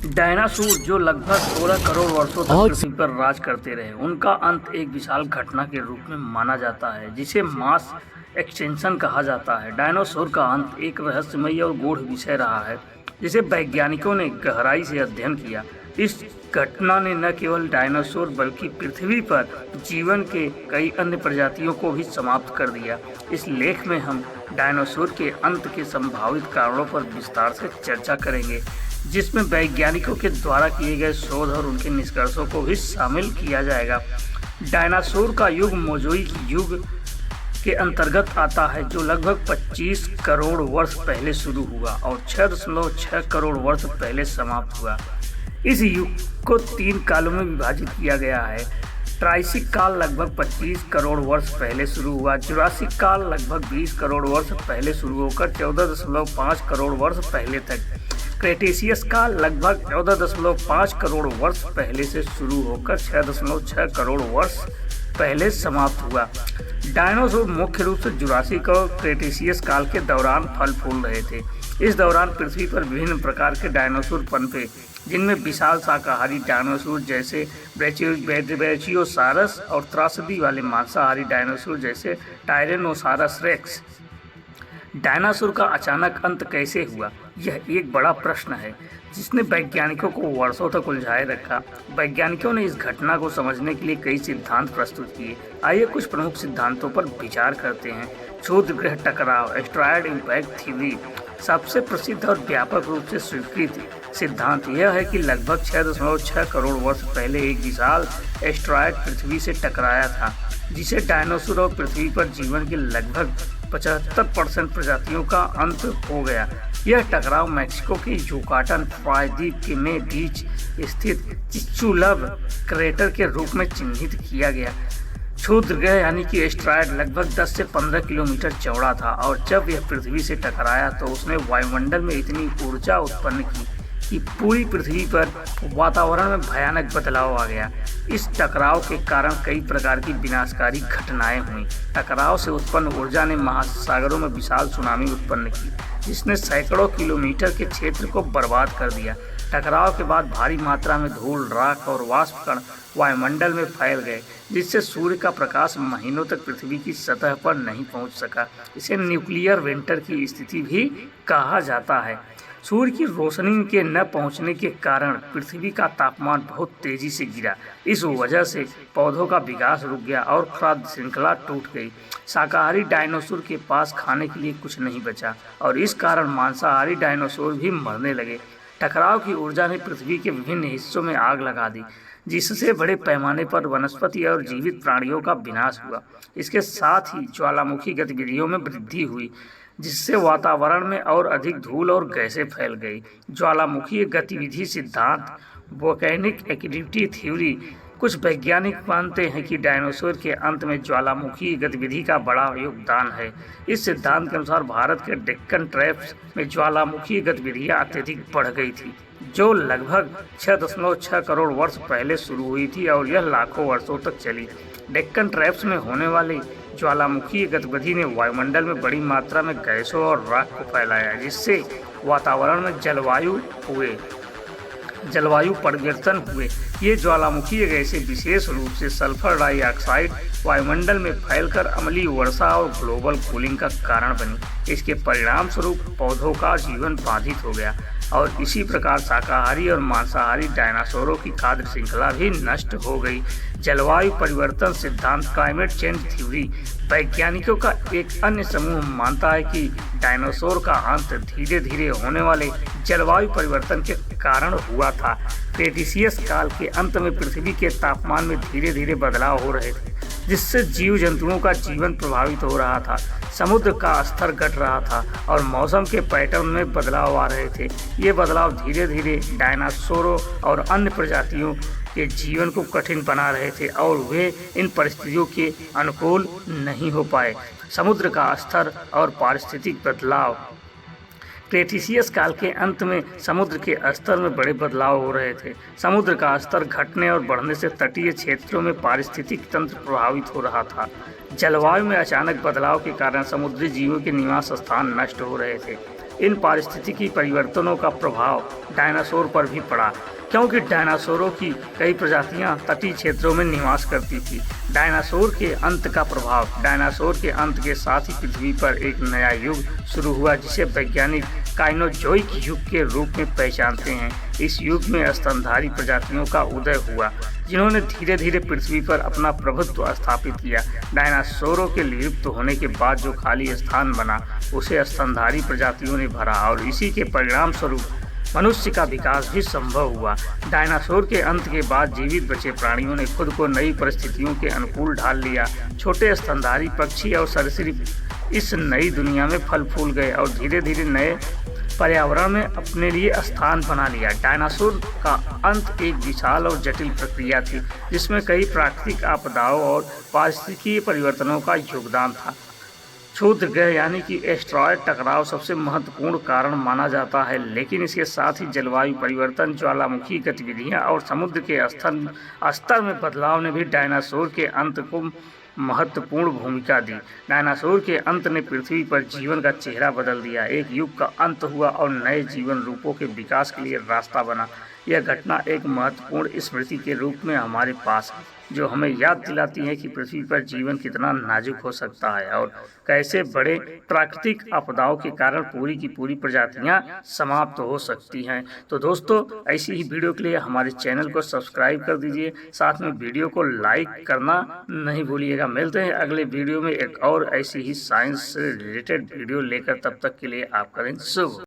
Dinosaur जो लगभग 16 करोड़ वर्षों तक आज पृथ्वी पर राज करते रहे, उनका अंत एक विशाल घटना के रूप में माना जाता है जिसे मास एक्सटेंशन कहा जाता है। डायनासोर का अंत एक रहस्यमय और गूढ़ विषय रहा है जिसे वैज्ञानिकों ने गहराई से अध्ययन किया। इस घटना ने न केवल डायनासोर बल्कि पृथ्वी पर जीवन के कई अन्य प्रजातियों को भी समाप्त कर दिया। इस लेख में हम डायनासोर के अंत के संभावित कारणों पर विस्तार से चर्चा करेंगे, जिसमें वैज्ञानिकों के द्वारा किए गए शोध और उनके निष्कर्षों को भी शामिल किया जाएगा। डायनासोर का युग मोज़ोइक युग के अंतर्गत आता है, जो लगभग 25 करोड़ वर्ष पहले शुरू हुआ और 6.6 करोड़ वर्ष पहले समाप्त हुआ। इस युग को 3 कालों में विभाजित किया गया है। ट्राइसिक काल लगभग 25 करोड़ वर्ष पहले शुरू हुआ। जुरासिक काल लगभग 20 करोड़ वर्ष पहले शुरू होकर 14.5 करोड़ वर्ष पहले तक। क्रेटेशियस काल लगभग 14.5 करोड़ वर्ष पहले से शुरू होकर 6.6 करोड़ वर्ष पहले समाप्त हुआ। डायनासोर मुख्य रूप से जुरासिक और क्रेटेशियस काल के दौरान फल फूल रहे थे। इस दौरान पृथ्वी पर विभिन्न प्रकार के डायनासोर पनपे, जिनमें विशाल शाकाहारी डायनासोर जैसे ब्रैचियोसारस और त्रासदी वाले मांसाहारी डायनासोर जैसे टायरेनोसारस रेक्स। डायनासोर का अचानक अंत कैसे हुआ, यह एक बड़ा प्रश्न है जिसने वैज्ञानिकों को वर्षों तक उलझाए रखा। वैज्ञानिकों ने इस घटना को समझने के लिए कई सिद्धांत प्रस्तुत किए। आइए कुछ प्रमुख सिद्धांतों पर विचार करते हैं। क्षुद्र ग्रह टकराव, एस्टेरॉयड इम्पैक्ट थ्योरी। सबसे प्रसिद्ध और व्यापक रूप से स्वीकृत सिद्धांत यह है कि लगभग 6.6 करोड़ वर्ष पहले एक विशाल एस्टेरॉयड पृथ्वी से टकराया था, जिसे डायनासोर और पृथ्वी पर जीवन के लगभग 75% प्रजातियों का अंत हो गया। यह टकराव मैक्सिको के युकाटन प्रायद्वीप के में बीच स्थित चिचुलव क्रेटर के रूप में चिन्हित किया गया। क्षुद्र ग्रह यानी कि एस्टेरॉयड लगभग 10 से 15 किलोमीटर चौड़ा था और जब यह पृथ्वी से टकराया तो उसने वायुमंडल में इतनी ऊर्जा उत्पन्न की कि पूरी पृथ्वी पर वातावरण में भयानक बदलाव आ गया। इस टकराव के कारण कई प्रकार की विनाशकारी घटनाएं हुई। टकराव से उत्पन्न ऊर्जा ने महासागरों में विशाल सुनामी उत्पन्न की, जिसने सैकड़ों किलोमीटर के क्षेत्र को बर्बाद कर दिया। टकराव के बाद भारी मात्रा में धूल, राख और वाष्प कण वायुमंडल में फैल गए, जिससे सूर्य का प्रकाश महीनों तक पृथ्वी की सतह पर नहीं पहुंच सका। इसे न्यूक्लियर विंटर की स्थिति भी कहा जाता है। सूर्य की रोशनी के न पहुंचने के कारण पृथ्वी का तापमान बहुत तेजी से गिरा। इस वजह से पौधों का विकास रुक गया और खाद्य श्रृंखला टूट गई। शाकाहारी डायनासोर के पास खाने के लिए कुछ नहीं बचा और इस कारण मांसाहारी डायनासोर भी मरने लगे। टकराव की ऊर्जा ने पृथ्वी के विभिन्न हिस्सों में आग लगा दी, जिससे बड़े पैमाने पर वनस्पति और जीवित प्राणियों का विनाश हुआ। इसके साथ ही ज्वालामुखी गतिविधियों में वृद्धि हुई, जिससे वातावरण में और अधिक धूल और गैसें फैल गई। ज्वालामुखी गतिविधि सिद्धांत, वोल्केनिक एक्टिविटी थ्योरी। कुछ वैज्ञानिक मानते हैं कि डायनासोर के अंत में ज्वालामुखी गतिविधि का बड़ा योगदान है। इस सिद्धांत के अनुसार भारत के डेक्कन ट्रैप्स में ज्वालामुखी गतिविधियां अत्यधिक बढ़ गई थी, जो लगभग 6.6 करोड़ वर्ष पहले शुरू हुई थी और यह लाखों वर्षों तक चली। डेक्कन ट्रैप्स में होने वाली ज्वालामुखी गतिविधि ने वायुमंडल में बड़ी मात्रा में गैसों और राख को फैलाया, जिससे वातावरण में जलवायु परिवर्तन हुए। ये ज्वालामुखी गैसें विशेष रूप से सल्फर डाइऑक्साइड वायुमंडल में फैलकर अम्लीय वर्षा और ग्लोबल कूलिंग का कारण बनी। इसके परिणाम स्वरूप पौधों का जीवन बाधित हो गया और इसी प्रकार शाकाहारी और मांसाहारी डायनासोरों की खाद्य श्रृंखला भी नष्ट हो गई। जलवायु परिवर्तन सिद्धांत, क्लाइमेट चेंज थ्योरी। वैज्ञानिकों का एक अन्य समूह मानता है कि डायनासोर का अंत धीरे धीरे होने वाले जलवायु परिवर्तन के कारण हुआ था। क्रेटेशियस काल के अंत में पृथ्वी के तापमान में धीरे धीरे बदलाव हो रहे थे, जिससे जीव जंतुओं का जीवन प्रभावित हो रहा था। समुद्र का स्तर घट रहा था और मौसम के पैटर्न में बदलाव आ रहे थे। ये बदलाव धीरे धीरे डायनासोरों और अन्य प्रजातियों के जीवन को कठिन बना रहे थे और वे इन परिस्थितियों के अनुकूल नहीं हो पाए। समुद्र का स्तर और पारिस्थितिक बदलाव। क्रेटेशियस काल के अंत में समुद्र के स्तर में बड़े बदलाव हो रहे थे। समुद्र का स्तर घटने और बढ़ने से तटीय क्षेत्रों में पारिस्थितिक तंत्र प्रभावित हो रहा था। जलवायु में अचानक बदलाव के कारण समुद्री जीवों के निवास स्थान नष्ट हो रहे थे। इन पारिस्थितिकी परिवर्तनों का प्रभाव डायनासोर पर भी पड़ा, क्योंकि डायनासोरों की कई प्रजातियां तटीय क्षेत्रों में निवास करती थी। डायनासोर के अंत का प्रभाव। डायनासोर के अंत के साथ ही पृथ्वी पर एक नया युग शुरू हुआ, जिसे वैज्ञानिक काइनोजोइक युग के रूप में पहचानते हैं। इस युग में स्तनधारी प्रजातियों का उदय हुआ, जिन्होंने धीरे धीरे पृथ्वी पर अपना प्रभुत्व स्थापित किया। डायनासोरों के विलुप्त होने के बाद जो खाली स्थान बना, उसे स्तनधारी प्रजातियों ने भरा और इसी के परिणाम स्वरूप मनुष्य का विकास भी संभव हुआ। डायनासोर के अंत के बाद जीवित बचे प्राणियों ने खुद को नई परिस्थितियों के अनुकूल ढाल लिया। छोटे स्तनधारी पक्षी और सरीसृप इस नई दुनिया में फल फूल गए और धीरे धीरे नए पर्यावरण में अपने लिए स्थान बना लिया। डायनासोर का अंत एक विशाल और जटिल प्रक्रिया थी, जिसमें कई प्राकृतिक आपदाओं और पारिस्थितिकीय परिवर्तनों का योगदान था। क्षुद्र ग्रह यानी कि एस्टेरॉयड टकराव सबसे महत्वपूर्ण कारण माना जाता है, लेकिन इसके साथ ही जलवायु परिवर्तन, ज्वालामुखी गतिविधियां और समुद्र के स्तर में बदलाव ने भी डायनासोर के अंत को महत्वपूर्ण भूमिका दी। डायनासोर के अंत ने पृथ्वी पर जीवन का चेहरा बदल दिया। एक युग का अंत हुआ और नए जीवन रूपों के विकास के लिए रास्ता बना। यह घटना एक महत्वपूर्ण स्मृति के रूप में हमारे पास है, जो हमें याद दिलाती है कि पृथ्वी पर जीवन कितना नाजुक हो सकता है और कैसे बड़े प्राकृतिक आपदाओं के कारण पूरी की पूरी प्रजातियां समाप्त हो सकती हैं। तो दोस्तों, ऐसी ही वीडियो के लिए हमारे चैनल को सब्सक्राइब कर दीजिए, साथ में वीडियो को लाइक करना नहीं भूलिएगा। मिलते हैं अगले वीडियो में एक और ऐसी ही साइंस से रिलेटेड वीडियो लेकर। तब तक के लिए आपका दिन शुभ।